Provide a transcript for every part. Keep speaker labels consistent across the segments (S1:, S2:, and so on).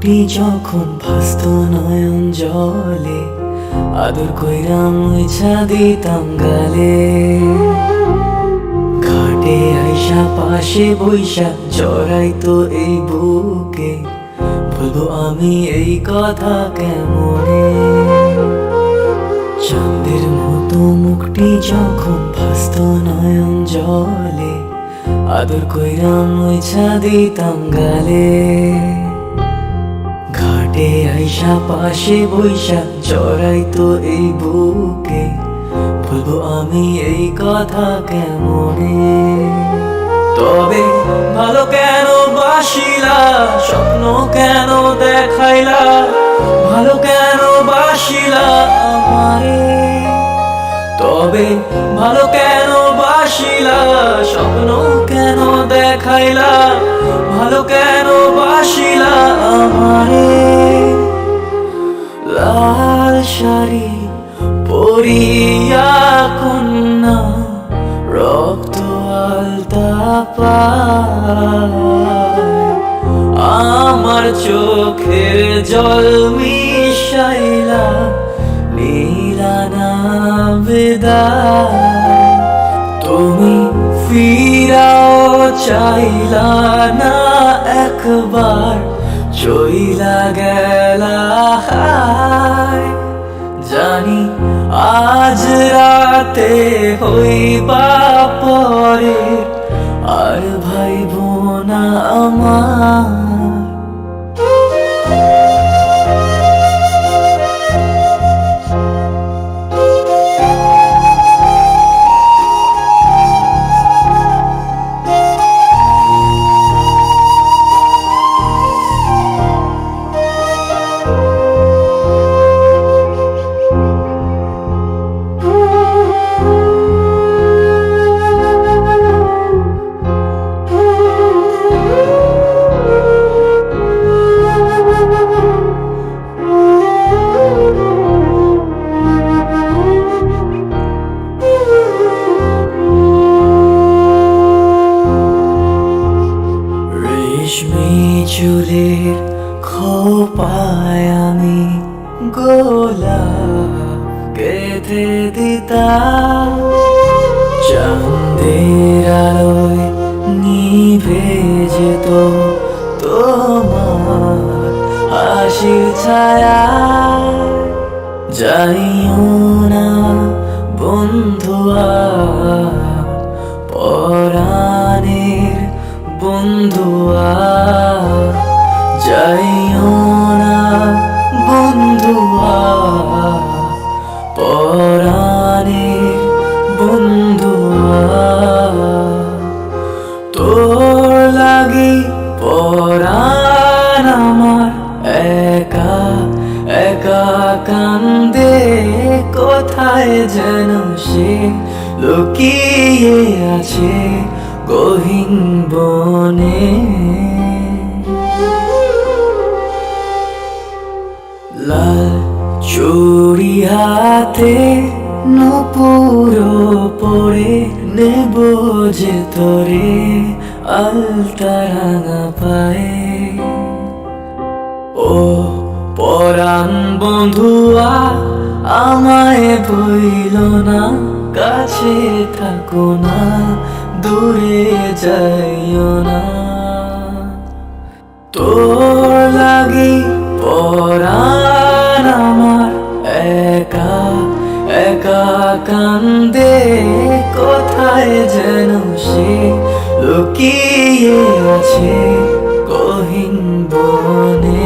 S1: মুখটি যখন ভাসত নয়ন জলে, আদর কইরা মুইছা দিতাম গালে। ঘাটে আইসা পাশে বইসা জড়াইতো এই বুকে, বলবো আমি এই কথা কেমনে। চাঁদের মতো মুখটি যখন ভাসত নয়ন জলে, আদর কইরা মুইছা দিতাম গালে। ঘাটে আইসা পাশে বইসা জড়াইতো এই বুকে, বলবো আমি এই কথা কেমনে। তবে ভালো কেন বাসিলা, স্বপ্ন কেন দেখাইলা, ভালো কেন বাসিলা আমারে। তবে ভালো কেন বাসিলা, স্বপ্ন কেন দেখাইলা, ভালো কেন বাসিলা আমারে। লাল শাড়ি পরিয়া কন্যা, রক্ত আলতা পায়, আমার চোখের জল মিশাইলা নীলা না বিদায়। তুমি ফিরাও চাইলা না একবার, চইলা গেলা হায়। জানি আজ রাতে হইবা পরে, আর ভাইব না আমার। রেশমি চুলের খোপায় আমি গোলাপ গেঁথে দিতাম, চাঁদের আলোয় নিভে যেত তোমার হাসির ছায়া। যাইও না বন্ধুয়া, পরাণের বন্ধুয়া, যাইও না বন্ধুয়া, পরাণের বন্ধুয়া। তোর লাগি পরাণ আমার একা একা কান্দে, কোথায় যেন সে লুকিয়ে আছে গহীন বনে। লাল চুড়ি হাতে নূপুর পরে, নেব যে তোরে আলতা রাঙা পায়ে। ও পরাণ বন্ধুয়া, আমায় বইল না, কাছে থাকো না, দূরে যাইও না। তোর লাগি পরাণ আমার একা একা কান্দে, কোথায় যেন সে লুকিয়ে আছে গহীন বনে।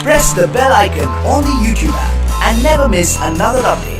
S2: Press the bell icon on the YouTube app and never miss another update.